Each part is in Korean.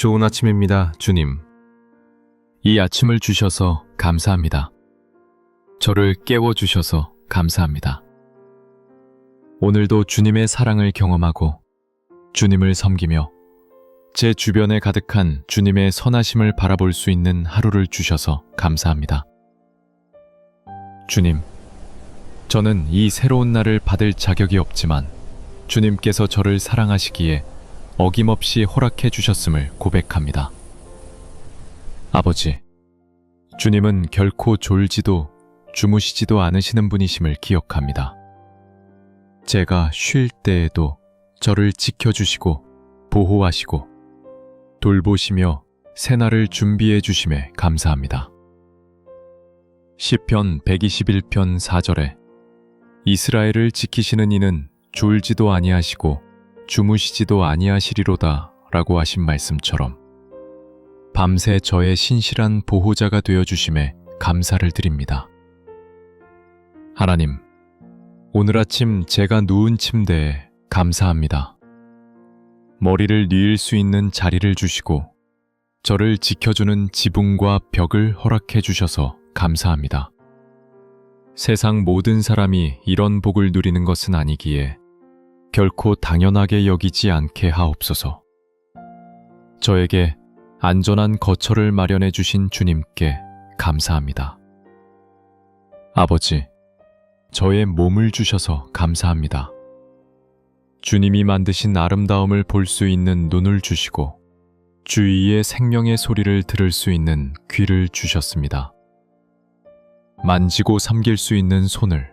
좋은 아침입니다, 주님. 이 아침을 주셔서 감사합니다. 저를 깨워주셔서 감사합니다. 오늘도 주님의 사랑을 경험하고 주님을 섬기며 제 주변에 가득한 주님의 선하심을 바라볼 수 있는 하루를 주셔서 감사합니다. 주님, 저는 이 새로운 날을 받을 자격이 없지만 주님께서 저를 사랑하시기에 어김없이 허락해 주셨음을 고백합니다. 아버지, 주님은 결코 졸지도 주무시지도 않으시는 분이심을 기억합니다. 제가 쉴 때에도 저를 지켜주시고 보호하시고 돌보시며 새날을 준비해 주심에 감사합니다. 시편 121편 4절에 이스라엘을 지키시는 이는 졸지도 아니하시고 주무시지도 아니하시리로다 라고 하신 말씀처럼 밤새 저의 신실한 보호자가 되어주심에 감사를 드립니다. 하나님, 오늘 아침 제가 누운 침대에 감사합니다. 머리를 뉘을 수 있는 자리를 주시고 저를 지켜주는 지붕과 벽을 허락해 주셔서 감사합니다. 세상 모든 사람이 이런 복을 누리는 것은 아니기에 결코 당연하게 여기지 않게 하옵소서. 저에게 안전한 거처를 마련해 주신 주님께 감사합니다. 아버지, 저의 몸을 주셔서 감사합니다. 주님이 만드신 아름다움을 볼 수 있는 눈을 주시고 주위의 생명의 소리를 들을 수 있는 귀를 주셨습니다. 만지고 삼길 수 있는 손을,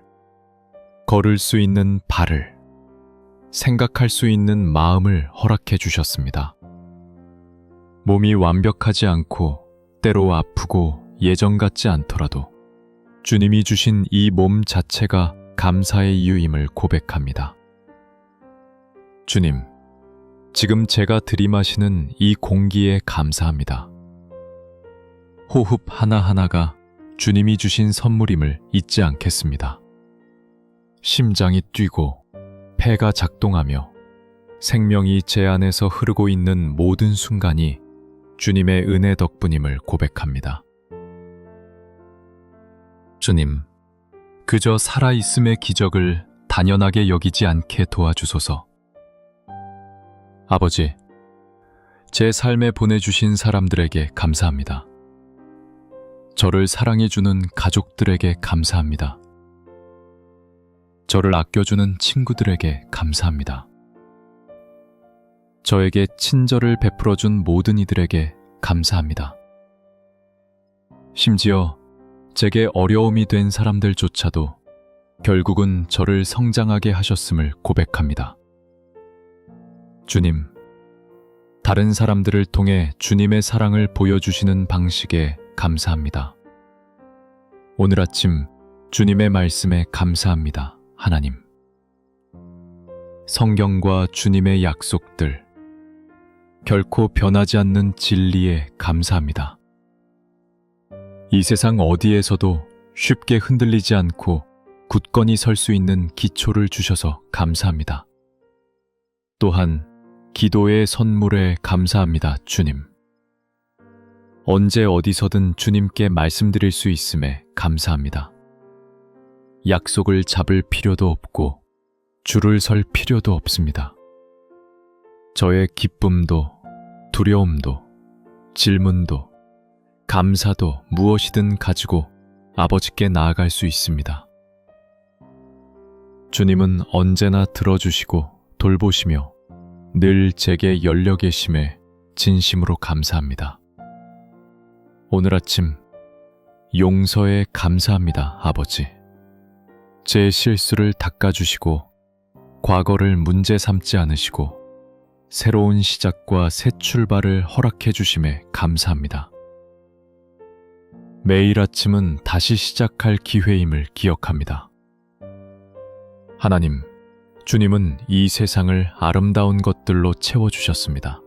걸을 수 있는 발을, 생각할 수 있는 마음을 허락해 주셨습니다. 몸이 완벽하지 않고 때로 아프고 예전 같지 않더라도 주님이 주신 이 몸 자체가 감사의 이유임을 고백합니다. 주님, 지금 제가 들이마시는 이 공기에 감사합니다. 호흡 하나하나가 주님이 주신 선물임을 잊지 않겠습니다. 심장이 뛰고 폐가 작동하며 생명이 제 안에서 흐르고 있는 모든 순간이 주님의 은혜 덕분임을 고백합니다. 주님, 그저 살아있음의 기적을 단연하게 여기지 않게 도와주소서. 아버지, 제 삶에 보내주신 사람들에게 감사합니다. 저를 사랑해주는 가족들에게 감사합니다. 저를 아껴주는 친구들에게 감사합니다. 저에게 친절을 베풀어준 모든 이들에게 감사합니다. 심지어 제게 어려움이 된 사람들조차도 결국은 저를 성장하게 하셨음을 고백합니다. 주님, 다른 사람들을 통해 주님의 사랑을 보여주시는 방식에 감사합니다. 오늘 아침 주님의 말씀에 감사합니다, 하나님. 성경과 주님의 약속들, 결코 변하지 않는 진리에 감사합니다. 이 세상 어디에서도 쉽게 흔들리지 않고 굳건히 설 수 있는 기초를 주셔서 감사합니다. 또한 기도의 선물에 감사합니다, 주님. 언제 어디서든 주님께 말씀드릴 수 있음에 감사합니다. 약속을 잡을 필요도 없고 줄을 설 필요도 없습니다. 저의 기쁨도 두려움도 질문도 감사도 무엇이든 가지고 아버지께 나아갈 수 있습니다. 주님은 언제나 들어주시고 돌보시며 늘 제게 열려 계심에 진심으로 감사합니다. 오늘 아침 용서에 감사합니다, 아버지. 제 실수를 닦아주시고 과거를 문제 삼지 않으시고 새로운 시작과 새 출발을 허락해 주심에 감사합니다. 매일 아침은 다시 시작할 기회임을 기억합니다. 하나님, 주님은 이 세상을 아름다운 것들로 채워주셨습니다.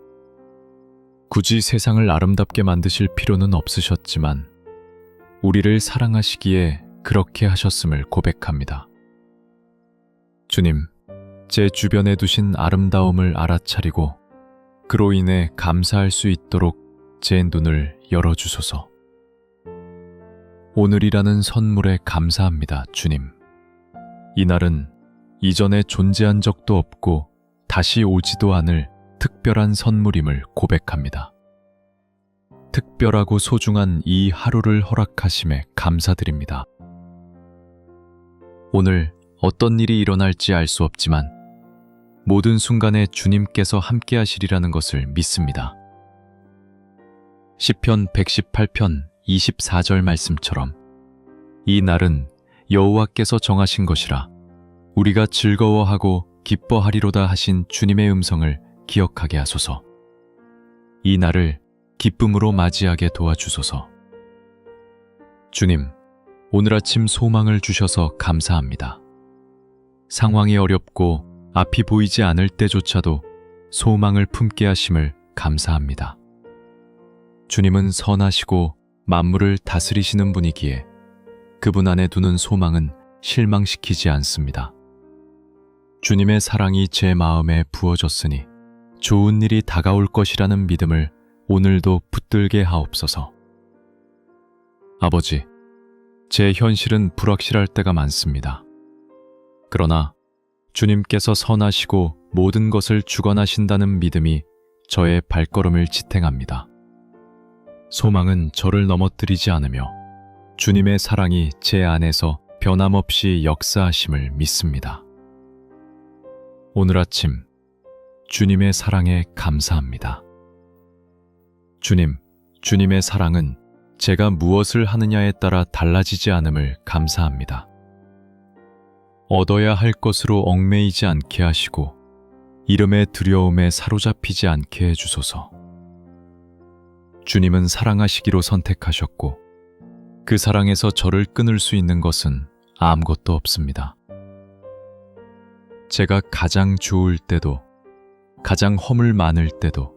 굳이 세상을 아름답게 만드실 필요는 없으셨지만 우리를 사랑하시기에 그렇게 하셨음을 고백합니다. 주님, 제 주변에 두신 아름다움을 알아차리고 그로 인해 감사할 수 있도록 제 눈을 열어주소서. 오늘이라는 선물에 감사합니다, 주님. 이날은 이전에 존재한 적도 없고 다시 오지도 않을 특별한 선물임을 고백합니다. 특별하고 소중한 이 하루를 허락하심에 감사드립니다. 오늘 어떤 일이 일어날지 알 수 없지만 모든 순간에 주님께서 함께 하시리라는 것을 믿습니다. 시편 118편 24절 말씀처럼 이 날은 여호와께서 정하신 것이라 우리가 즐거워하고 기뻐하리로다 하신 주님의 음성을 기억하게 하소서. 이 날을 기쁨으로 맞이하게 도와주소서. 주님, 오늘 아침 소망을 주셔서 감사합니다. 상황이 어렵고 앞이 보이지 않을 때조차도 소망을 품게 하심을 감사합니다. 주님은 선하시고 만물을 다스리시는 분이기에 그분 안에 두는 소망은 실망시키지 않습니다. 주님의 사랑이 제 마음에 부어졌으니 좋은 일이 다가올 것이라는 믿음을 오늘도 붙들게 하옵소서. 아버지, 제 현실은 불확실할 때가 많습니다. 그러나 주님께서 선하시고 모든 것을 주관하신다는 믿음이 저의 발걸음을 지탱합니다. 소망은 저를 넘어뜨리지 않으며 주님의 사랑이 제 안에서 변함없이 역사하심을 믿습니다. 오늘 아침 주님의 사랑에 감사합니다. 주님, 주님의 사랑은 제가 무엇을 하느냐에 따라 달라지지 않음을 감사합니다. 얻어야 할 것으로 얽매이지 않게 하시고 이름의 두려움에 사로잡히지 않게 해주소서. 주님은 사랑하시기로 선택하셨고 그 사랑에서 저를 끊을 수 있는 것은 아무것도 없습니다. 제가 가장 좋을 때도 가장 허물 많을 때도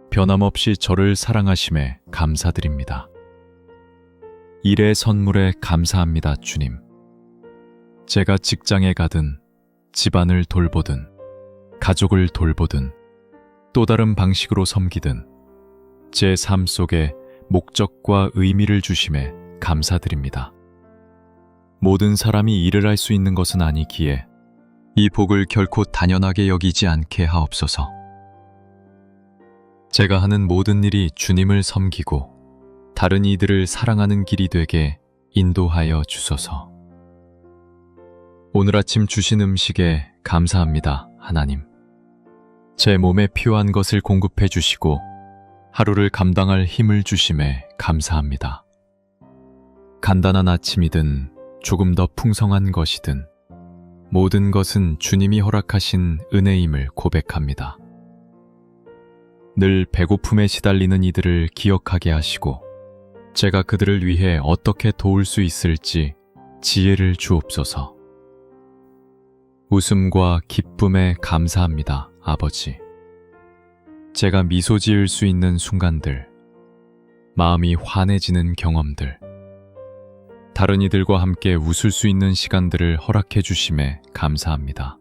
변함없이 저를 사랑하심에 감사드립니다. 일의 선물에 감사합니다, 주님. 제가 직장에 가든 집안을 돌보든 가족을 돌보든 또 다른 방식으로 섬기든 제 삶 속에 목적과 의미를 주심에 감사드립니다. 모든 사람이 일을 할 수 있는 것은 아니기에 이 복을 결코 단연하게 여기지 않게 하옵소서. 제가 하는 모든 일이 주님을 섬기고 다른 이들을 사랑하는 길이 되게 인도하여 주소서. 오늘 아침 주신 음식에 감사합니다, 하나님. 제 몸에 필요한 것을 공급해 주시고 하루를 감당할 힘을 주심에 감사합니다. 간단한 아침이든 조금 더 풍성한 것이든 모든 것은 주님이 허락하신 은혜임을 고백합니다. 늘 배고픔에 시달리는 이들을 기억하게 하시고 제가 그들을 위해 어떻게 도울 수 있을지 지혜를 주옵소서. 웃음과 기쁨에 감사합니다, 아버지. 제가 미소 지을 수 있는 순간들, 마음이 환해지는 경험들, 다른 이들과 함께 웃을 수 있는 시간들을 허락해 주심에 감사합니다.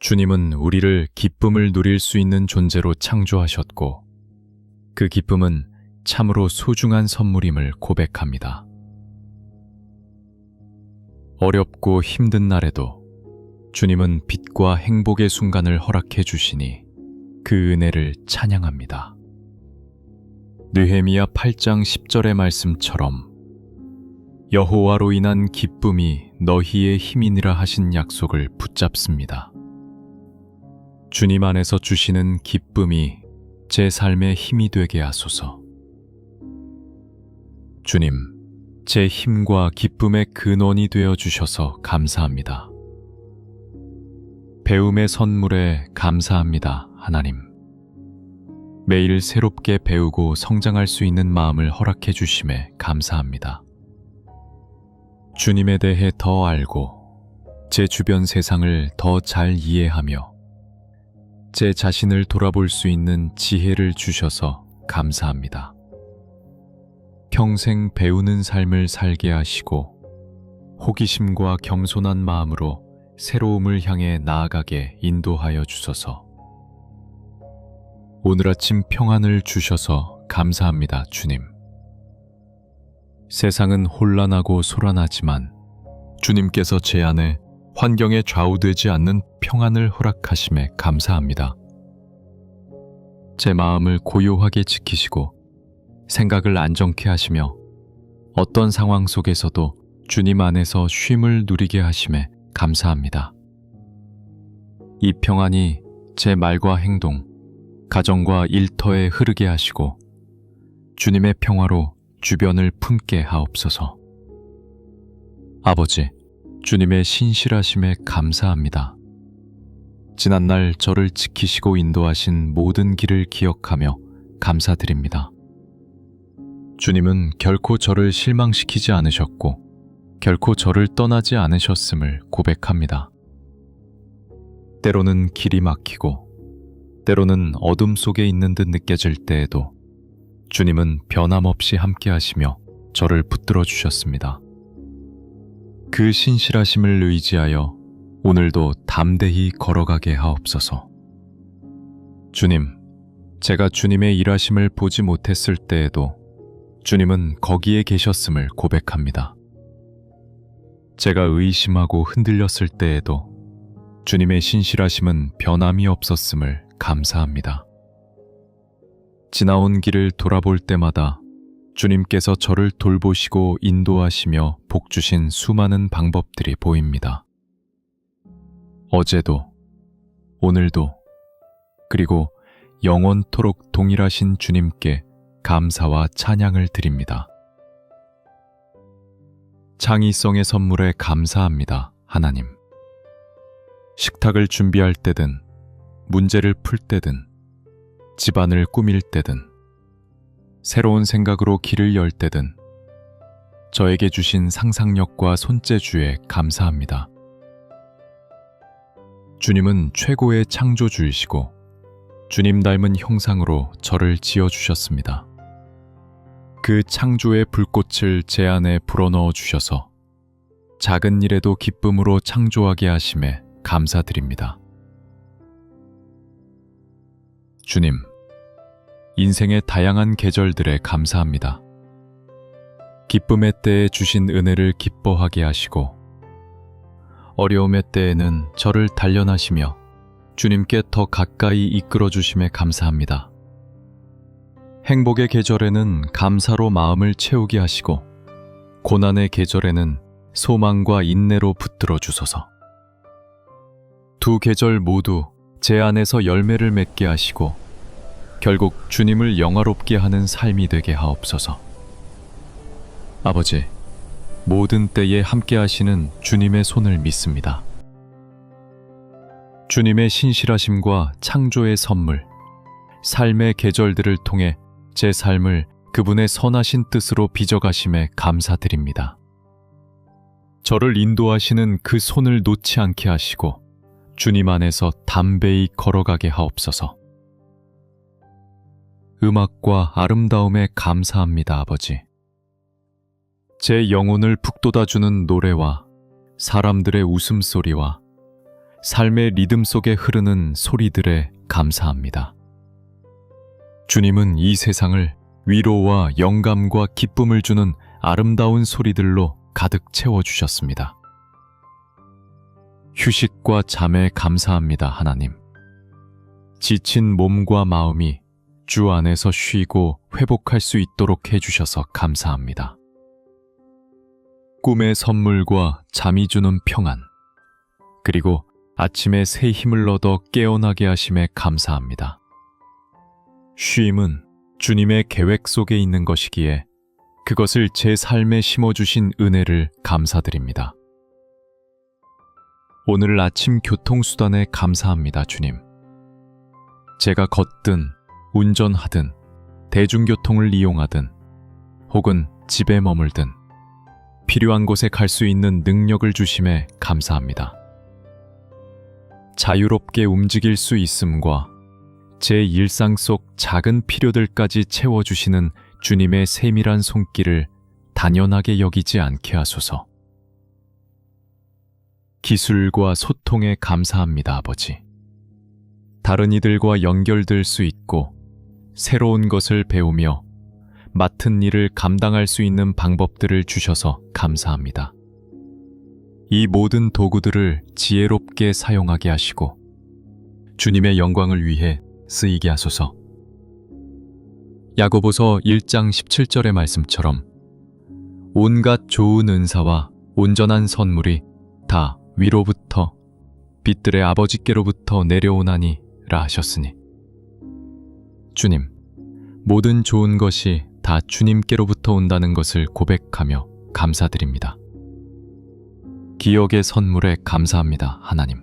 주님은 우리를 기쁨을 누릴 수 있는 존재로 창조하셨고 그 기쁨은 참으로 소중한 선물임을 고백합니다. 어렵고 힘든 날에도 주님은 빛과 행복의 순간을 허락해 주시니 그 은혜를 찬양합니다. 느헤미야 8장 10절의 말씀처럼 여호와로 인한 기쁨이 너희의 힘이니라 하신 약속을 붙잡습니다. 주님 안에서 주시는 기쁨이 제 삶의 힘이 되게 하소서. 주님, 제 힘과 기쁨의 근원이 되어 주셔서 감사합니다. 배움의 선물에 감사합니다, 하나님. 매일 새롭게 배우고 성장할 수 있는 마음을 허락해 주심에 감사합니다. 주님에 대해 더 알고 제 주변 세상을 더 잘 이해하며 제 자신을 돌아볼 수 있는 지혜를 주셔서 감사합니다. 평생 배우는 삶을 살게 하시고 호기심과 겸손한 마음으로 새로움을 향해 나아가게 인도하여 주소서. 오늘 아침 평안을 주셔서 감사합니다, 주님. 세상은 혼란하고 소란하지만 주님께서 제 안에 환경에 좌우되지 않는 평안을 허락하심에 감사합니다. 제 마음을 고요하게 지키시고 생각을 안정케 하시며 어떤 상황 속에서도 주님 안에서 쉼을 누리게 하심에 감사합니다. 이 평안이 제 말과 행동, 가정과 일터에 흐르게 하시고 주님의 평화로 주변을 품게 하옵소서. 아버지, 주님의 신실하심에 감사합니다. 지난날 저를 지키시고 인도하신 모든 길을 기억하며 감사드립니다. 주님은 결코 저를 실망시키지 않으셨고 결코 저를 떠나지 않으셨음을 고백합니다. 때로는 길이 막히고 때로는 어둠 속에 있는 듯 느껴질 때에도 주님은 변함없이 함께 하시며 저를 붙들어 주셨습니다. 그 신실하심을 의지하여 오늘도 담대히 걸어가게 하옵소서. 주님, 제가 주님의 일하심을 보지 못했을 때에도 주님은 거기에 계셨음을 고백합니다. 제가 의심하고 흔들렸을 때에도 주님의 신실하심은 변함이 없었음을 감사합니다. 지나온 길을 돌아볼 때마다 주님께서 저를 돌보시고 인도하시며 복 주신 수많은 방법들이 보입니다. 어제도, 오늘도, 그리고 영원토록 동일하신 주님께 감사와 찬양을 드립니다. 창의성의 선물에 감사합니다, 하나님. 식탁을 준비할 때든, 문제를 풀 때든, 집안을 꾸밀 때든, 새로운 생각으로 길을 열 때든, 저에게 주신 상상력과 손재주에 감사합니다. 주님은 최고의 창조주이시고, 주님 닮은 형상으로 저를 지어주셨습니다. 그 창조의 불꽃을 제 안에 불어넣어 주셔서 작은 일에도 기쁨으로 창조하게 하심에 감사드립니다. 주님, 인생의 다양한 계절들에 감사합니다. 기쁨의 때에 주신 은혜를 기뻐하게 하시고 어려움의 때에는 저를 단련하시며 주님께 더 가까이 이끌어 주심에 감사합니다. 행복의 계절에는 감사로 마음을 채우게 하시고 고난의 계절에는 소망과 인내로 붙들어 주소서. 두 계절 모두 제 안에서 열매를 맺게 하시고 결국 주님을 영화롭게 하는 삶이 되게 하옵소서. 아버지, 모든 때에 함께 하시는 주님의 손을 믿습니다. 주님의 신실하심과 창조의 선물, 삶의 계절들을 통해 제 삶을 그분의 선하신 뜻으로 빚어가심에 감사드립니다. 저를 인도하시는 그 손을 놓지 않게 하시고 주님 안에서 담대히 걸어가게 하옵소서. 음악과 아름다움에 감사합니다, 아버지. 제 영혼을 북돋아주는 노래와 사람들의 웃음소리와 삶의 리듬 속에 흐르는 소리들에 감사합니다. 주님은 이 세상을 위로와 영감과 기쁨을 주는 아름다운 소리들로 가득 채워주셨습니다. 휴식과 잠에 감사합니다, 하나님. 지친 몸과 마음이 주 안에서 쉬고 회복할 수 있도록 해주셔서 감사합니다. 꿈의 선물과 잠이 주는 평안, 그리고 아침에 새 힘을 얻어 깨어나게 하심에 감사합니다. 쉼은 주님의 계획 속에 있는 것이기에 그것을 제 삶에 심어주신 은혜를 감사드립니다. 오늘 아침 교통수단에 감사합니다, 주님. 제가 걷든 운전하든 대중교통을 이용하든 혹은 집에 머물든 필요한 곳에 갈 수 있는 능력을 주심에 감사합니다. 자유롭게 움직일 수 있음과 제 일상 속 작은 필요들까지 채워주시는 주님의 세밀한 손길을 단연하게 여기지 않게 하소서. 기술과 소통에 감사합니다, 아버지. 다른 이들과 연결될 수 있고 새로운 것을 배우며 맡은 일을 감당할 수 있는 방법들을 주셔서 감사합니다. 이 모든 도구들을 지혜롭게 사용하게 하시고 주님의 영광을 위해 쓰이게 하소서. 야고보서 1장 17절의 말씀처럼 온갖 좋은 은사와 온전한 선물이 다 위로부터 빛들의 아버지께로부터 내려오나니 라 하셨으니, 주님, 모든 좋은 것이 다 주님께로부터 온다는 것을 고백하며 감사드립니다. 기억의 선물에 감사합니다, 하나님.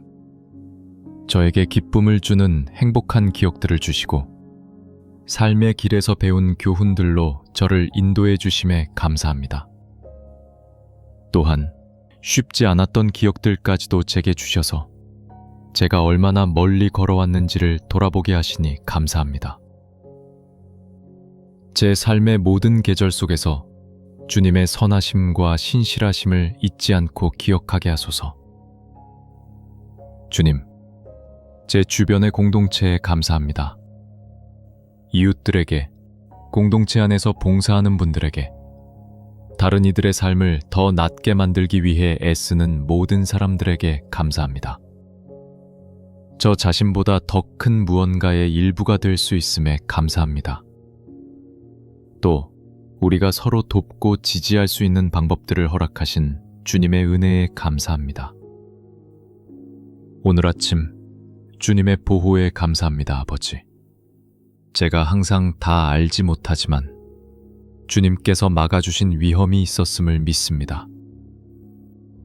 저에게 기쁨을 주는 행복한 기억들을 주시고 삶의 길에서 배운 교훈들로 저를 인도해 주심에 감사합니다. 또한 쉽지 않았던 기억들까지도 제게 주셔서 제가 얼마나 멀리 걸어왔는지를 돌아보게 하시니 감사합니다. 제 삶의 모든 계절 속에서 주님의 선하심과 신실하심을 잊지 않고 기억하게 하소서. 주님, 제 주변의 공동체에 감사합니다. 이웃들에게, 공동체 안에서 봉사하는 분들에게, 다른 이들의 삶을 더 낫게 만들기 위해 애쓰는 모든 사람들에게 감사합니다. 저 자신보다 더 큰 무언가의 일부가 될 수 있음에 감사합니다. 또 우리가 서로 돕고 지지할 수 있는 방법들을 허락하신 주님의 은혜에 감사합니다. 오늘 아침 주님의 보호에 감사합니다, 아버지. 제가 항상 다 알지 못하지만 주님께서 막아주신 위험이 있었음을 믿습니다.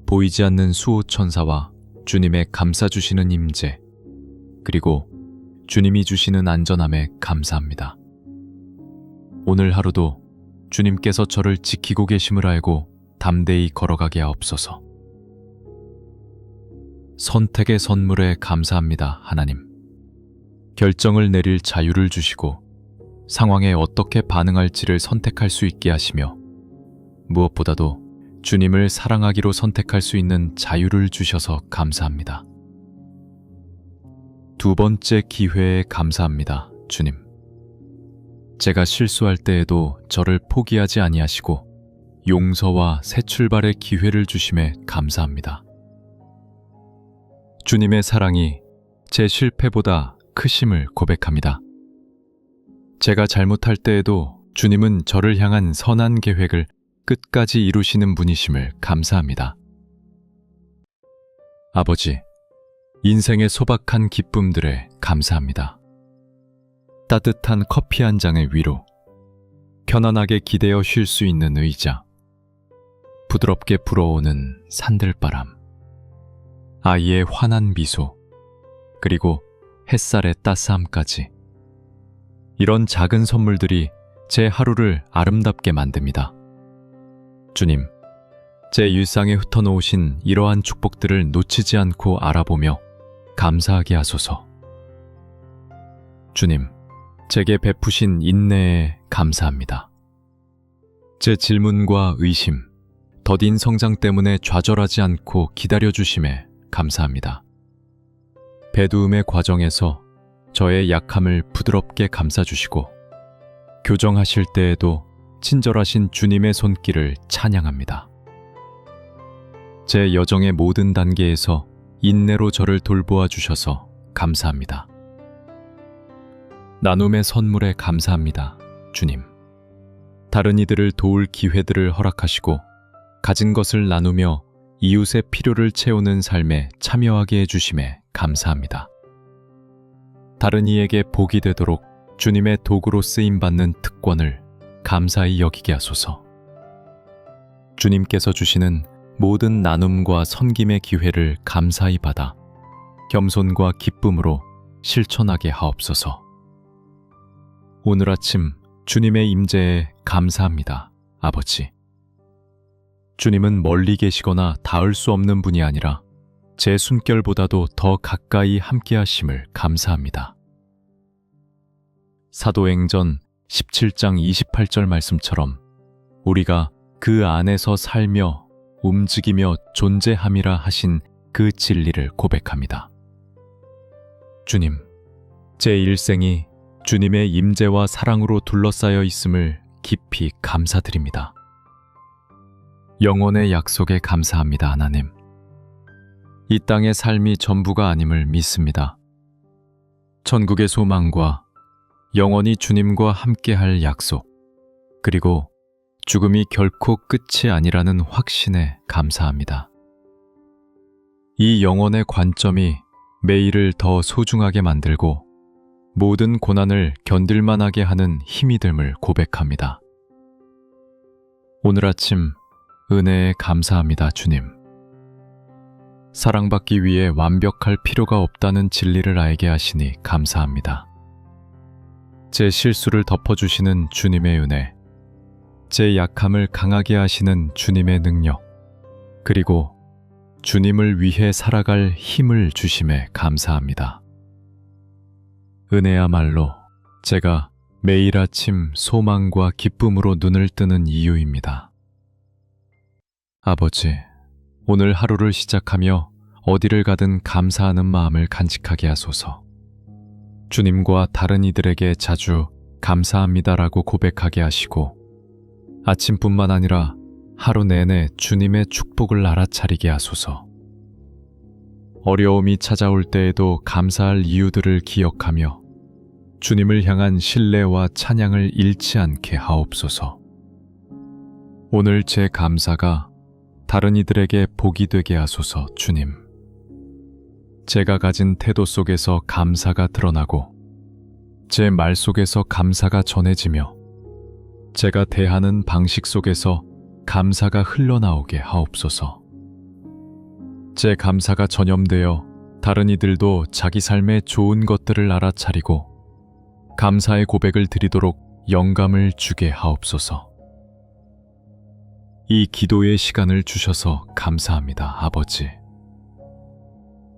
보이지 않는 수호천사와 주님의 감싸주시는 임재, 그리고 주님이 주시는 안전함에 감사합니다. 오늘 하루도 주님께서 저를 지키고 계심을 알고 담대히 걸어가게 하옵소서. 선택의 선물에 감사합니다, 하나님. 결정을 내릴 자유를 주시고 상황에 어떻게 반응할지를 선택할 수 있게 하시며 무엇보다도 주님을 사랑하기로 선택할 수 있는 자유를 주셔서 감사합니다. 두 번째 기회에 감사합니다, 주님. 제가 실수할 때에도 저를 포기하지 아니하시고 용서와 새 출발의 기회를 주심에 감사합니다. 주님의 사랑이 제 실패보다 크심을 고백합니다. 제가 잘못할 때에도 주님은 저를 향한 선한 계획을 끝까지 이루시는 분이심을 감사합니다. 아버지, 인생의 소박한 기쁨들에 감사합니다. 따뜻한 커피 한 잔의 위로, 편안하게 기대어 쉴 수 있는 의자, 부드럽게 불어오는 산들바람, 아이의 환한 미소, 그리고 햇살의 따스함까지. 이런 작은 선물들이 제 하루를 아름답게 만듭니다. 주님, 제 일상에 흩어놓으신 이러한 축복들을 놓치지 않고 알아보며 감사하게 하소서. 주님, 제게 베푸신 인내에 감사합니다. 제 질문과 의심, 더딘 성장 때문에 좌절하지 않고 기다려주심에 감사합니다. 배두음의 과정에서 저의 약함을 부드럽게 감싸주시고 교정하실 때에도 친절하신 주님의 손길을 찬양합니다. 제 여정의 모든 단계에서 인내로 저를 돌보아 주셔서 감사합니다. 나눔의 선물에 감사합니다, 주님. 다른 이들을 도울 기회들을 허락하시고 가진 것을 나누며 이웃의 필요를 채우는 삶에 참여하게 해주심에 감사합니다. 다른 이에게 복이 되도록 주님의 도구로 쓰임받는 특권을 감사히 여기게 하소서. 주님께서 주시는 모든 나눔과 섬김의 기회를 감사히 받아 겸손과 기쁨으로 실천하게 하옵소서. 오늘 아침 주님의 임재에 감사합니다, 아버지. 주님은 멀리 계시거나 닿을 수 없는 분이 아니라 제 숨결보다도 더 가까이 함께하심을 감사합니다. 사도행전 17장 28절 말씀처럼 우리가 그 안에서 살며 움직이며 존재함이라 하신 그 진리를 고백합니다. 주님, 제 일생이 주님의 임재와 사랑으로 둘러싸여 있음을 깊이 감사드립니다. 영원의 약속에 감사합니다, 하나님. 이 땅의 삶이 전부가 아님을 믿습니다. 천국의 소망과 영원히 주님과 함께할 약속, 그리고 죽음이 결코 끝이 아니라는 확신에 감사합니다. 이 영혼의 관점이 매일을 더 소중하게 만들고 모든 고난을 견딜만하게 하는 힘이 됨을 고백합니다. 오늘 아침 은혜에 감사합니다, 주님. 사랑받기 위해 완벽할 필요가 없다는 진리를 알게 하시니 감사합니다. 제 실수를 덮어주시는 주님의 은혜, 제 약함을 강하게 하시는 주님의 능력, 그리고 주님을 위해 살아갈 힘을 주심에 감사합니다. 은혜야말로 제가 매일 아침 소망과 기쁨으로 눈을 뜨는 이유입니다. 아버지, 오늘 하루를 시작하며 어디를 가든 감사하는 마음을 간직하게 하소서. 주님과 다른 이들에게 자주 감사합니다라고 고백하게 하시고, 아침뿐만 아니라 하루 내내 주님의 축복을 알아차리게 하소서. 어려움이 찾아올 때에도 감사할 이유들을 기억하며 주님을 향한 신뢰와 찬양을 잃지 않게 하옵소서. 오늘 제 감사가 다른 이들에게 복이 되게 하소서. 주님, 제가 가진 태도 속에서 감사가 드러나고 제 말 속에서 감사가 전해지며 제가 대하는 방식 속에서 감사가 흘러나오게 하옵소서. 제 감사가 전염되어 다른 이들도 자기 삶의 좋은 것들을 알아차리고 감사의 고백을 드리도록 영감을 주게 하옵소서. 이 기도의 시간을 주셔서 감사합니다, 아버지.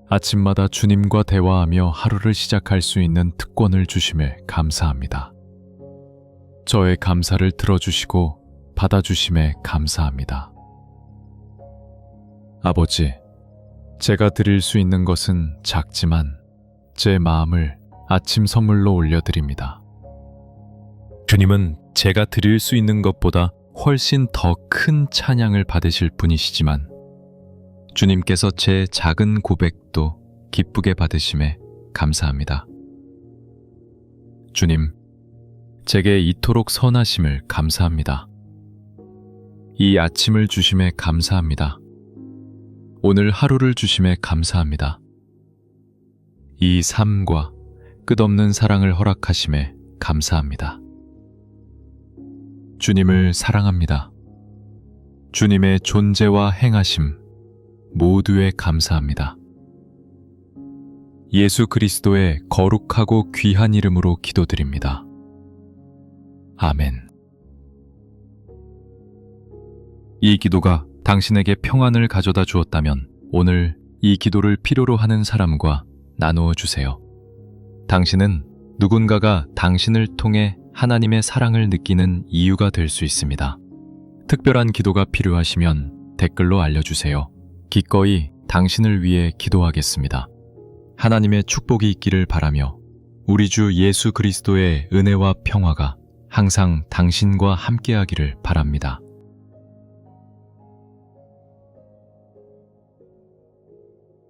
아침마다 주님과 대화하며 하루를 시작할 수 있는 특권을 주심에 감사합니다. 저의 감사를 들어주시고 받아주심에 감사합니다. 아버지, 제가 드릴 수 있는 것은 작지만 제 마음을 아침 선물로 올려드립니다. 주님은 제가 드릴 수 있는 것보다 훨씬 더 큰 찬양을 받으실 분이시지만 주님께서 제 작은 고백도 기쁘게 받으심에 감사합니다. 주님, 제게 이토록 선하심을 감사합니다. 이 아침을 주심에 감사합니다. 오늘 하루를 주심에 감사합니다. 이 삶과 끝없는 사랑을 허락하심에 감사합니다. 주님을 사랑합니다. 주님의 존재와 행하심 모두에 감사합니다. 예수 그리스도의 거룩하고 귀한 이름으로 기도드립니다. 아멘. 이 기도가 당신에게 평안을 가져다 주었다면 오늘 이 기도를 필요로 하는 사람과 나누어 주세요. 당신은 누군가가 당신을 통해 하나님의 사랑을 느끼는 이유가 될 수 있습니다. 특별한 기도가 필요하시면 댓글로 알려주세요. 기꺼이 당신을 위해 기도하겠습니다. 하나님의 축복이 있기를 바라며 우리 주 예수 그리스도의 은혜와 평화가 항상 당신과 함께하기를 바랍니다.